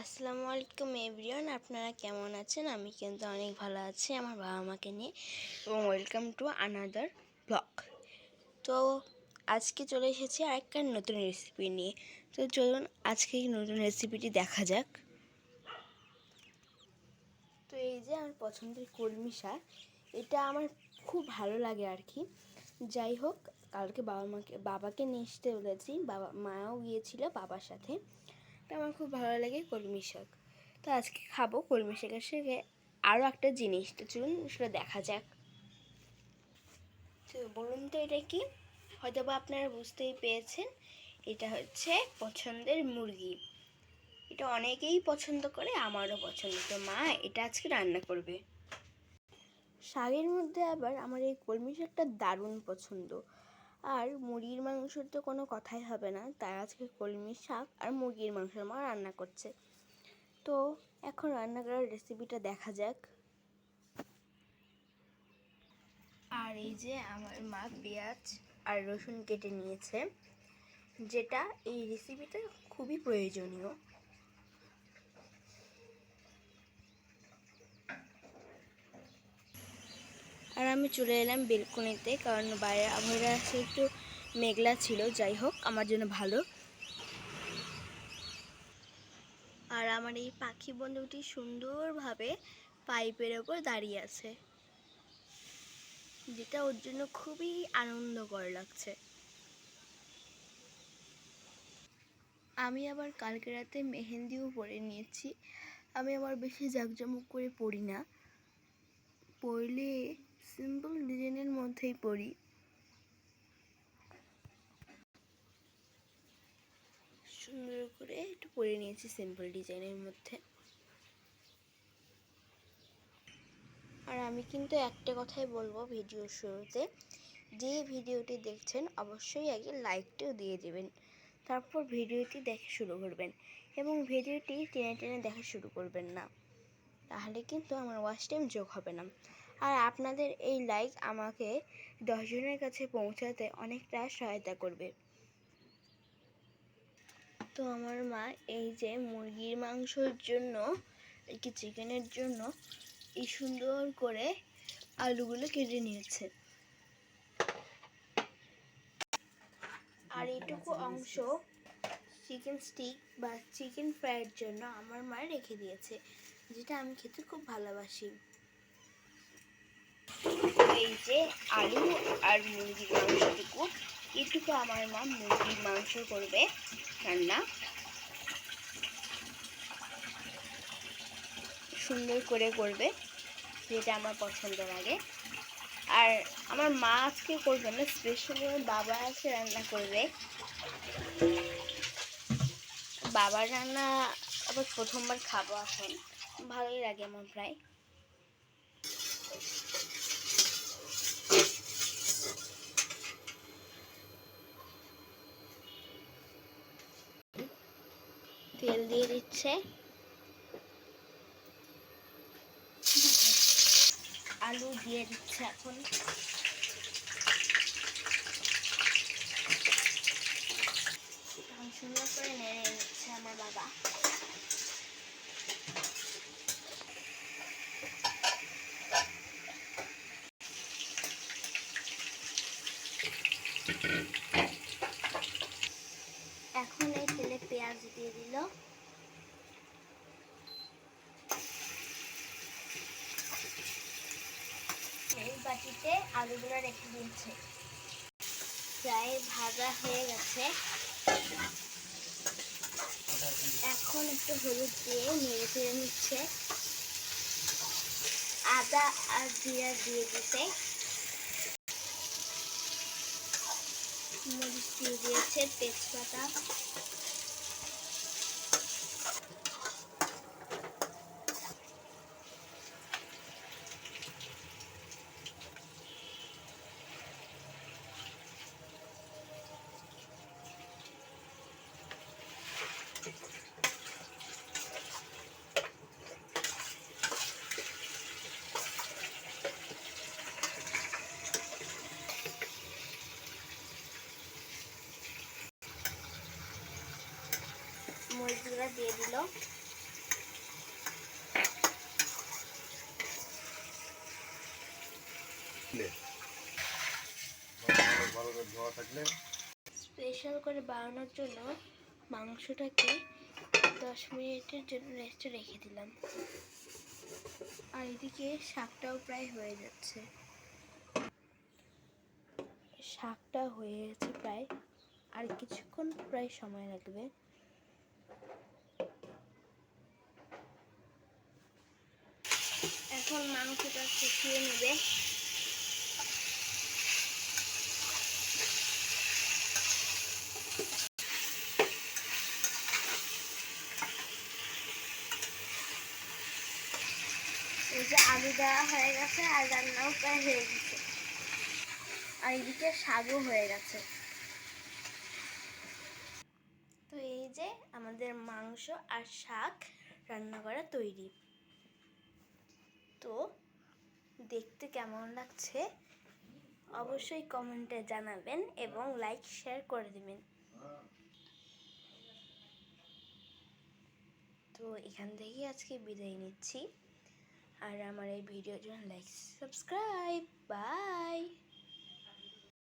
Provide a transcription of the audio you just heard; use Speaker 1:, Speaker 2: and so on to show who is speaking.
Speaker 1: আসসালামু আলাইকুম এভরিওয়ান, আপনারা কেমন আছেন? আমি কিন্তু অনেক ভালো আছি আমার বাবা মাকে নিয়ে। এবং ওয়েলকাম টু আনাদার ব্লগ। তো আজকে চলে এসেছি আরেকটা নতুন রেসিপি নিয়ে। তো চলুন আজকে এই নতুন রেসিপিটি দেখা যাক। তো এই যে আমার পছন্দের কলমি শাক, এটা আমার খুব ভালো লাগে আর কি। যাই হোক, কালকে বাবাকে নিয়ে আসতে বলেছি, মাও গিয়েছিল বাবার সাথে। তো আমার খুব ভালো লাগে কলমি শাক। তো আজকে খাবো কলমি শাকের সঙ্গে আরও একটা জিনিস। তো চলুন সেটা দেখা যাক। তো বলুন তো এটা কি? হয়তো বা আপনারা বুঝতেই পেরেছেন, এটা হচ্ছে পছন্দের মুরগি। এটা অনেকেই পছন্দ করে, আমারও পছন্দ। তো মা এটা আজকে রান্না করবে। শাকের মধ্যে আবার আমার এই কলমি শাকটা দারুণ পছন্দ। আর মুরগির মাংসর তো কোনো কথাই হবে না, তাই আজকে কলমি শাক আর মুরগির মাংস মা রান্না করছে। তো এখন রান্না করার রেসিপিটা দেখা যাক। আর এই যে আমার মা পেঁয়াজ আর রসুন কেটে নিয়েছে, যেটা এই রেসিপিতে খুবই প্রয়োজনীয়। আর আমি চলে এলাম বেলকনিতে, কারণ বাইরে আবহাওয়া একটু মেঘলা ছিল। যাই হোক, আমার জন্য ভালো। আর আমার এই পাখি বন্ধুটি সুন্দরভাবে পাইপের ওপর দাঁড়িয়ে আছে, যেটা ওর জন্য খুবই আনন্দকর লাগছে। আমি আবার কালকে রাতে মেহেন্দিও পরে নিয়েছি। আমি আবার বেশি জাঁকজমক করে পরি না, পরলে সিম্পল ডিজাইনের মধ্যেই পরি। সুন্দর করে একটু পরে নিয়েছি সিম্পল ডিজাইনের মধ্যে। আর আমি কিন্তু একটা কথাই বলবো ভিডিওর শুরুতে, যে ভিডিওটি দেখছেন অবশ্যই আগে লাইকটিও দিয়ে দেবেন, তারপর ভিডিওটি দেখা শুরু করবেন। এবং ভিডিওটি টেনে টেনে দেখা শুরু করবেন না, তাহলে কিন্তু আমার ওয়াচ টাইম যোগ হবে না। আর আপনাদের এই লাইক আমাকে 10 জনের কাছে পৌঁছাতে অনেকটা সহায়তা করবে। তো আমার মা এই যে মুরগির মাংসের জন্য, কি চিকেনের জন্য এই সুন্দর করে আলুগুলো কেটে নিয়েছে। আর এইটুকু অংশ চিকেন স্টিক বা চিকেন ফ্রাইয়ের জন্য আমার মা রেখে দিয়েছে, যেটা আমি খেতে খুব ভালোবাসি। এই যে আলু আর মুরগির মাংসটুকু, এটুকু আমার মা মুরগির মাংস করবে রান্না। সুন্দর করে করবে, যেটা আমার পছন্দ লাগে। আর আমার মা আজকে করবে না, স্পেশালি আমার বাবা আজকে রান্না করবে। বাবার রান্না আবার প্রথমবার খাবো এখন, ভালোই লাগে আমার প্রায়। তেল দিয়ে দিচ্ছে, আলু দিয়ে দিচ্ছে এখন। সুন্দর করে নেড়ে নিচ্ছে আমার বাবা। এখন এই তেলে পেঁয়াজ দিয়ে দিল। এই বাটিতে আলুগুলো রেখে দিয়েছে, প্রায় ভাজা হয়ে গেছে। এখন একটু হলুদ দিয়ে নেড়ে ফেড়ে নিচ্ছে। আদা আর জিরা দিয়ে দিতে, মরিচ দিয়ে দিয়েছে, তেজপাতা। মরিচগুলো দিয়ে দিল।
Speaker 2: থাকলে ভালো করে ধোয়া থাকলে
Speaker 1: স্পেশাল করে বানানোর জন্য মাংসটাকে 10 মিনিটের জন্য রেস্টে রেখে দিলাম। আর এদিকে শাকটাও প্রায় হয়ে যাচ্ছে। শাকটা হয়ে গেছে প্রায়, আর কিছুক্ষণ প্রায় সময় লাগবে। এখন মাংসটা কষিয়ে নেবে। এই যে আলু দেওয়া হয়ে গেছে আর রান্নাও প্রায় হয়ে গেছে, আর এদিকে শাকও হয়ে গেছে। তো এই যে আমাদের মাংস আর শাক রান্না করা তৈরি। তো দেখতে কেমন লাগছে অবশ্যই কমেন্টে জানাবেন এবং লাইক শেয়ার করে দেবেন। তো এখান থেকেই আজকে বিদায় নিচ্ছি। আর আমার এই ভিডিওর জন্য লাইক সাবস্ক্রাইব। বাই।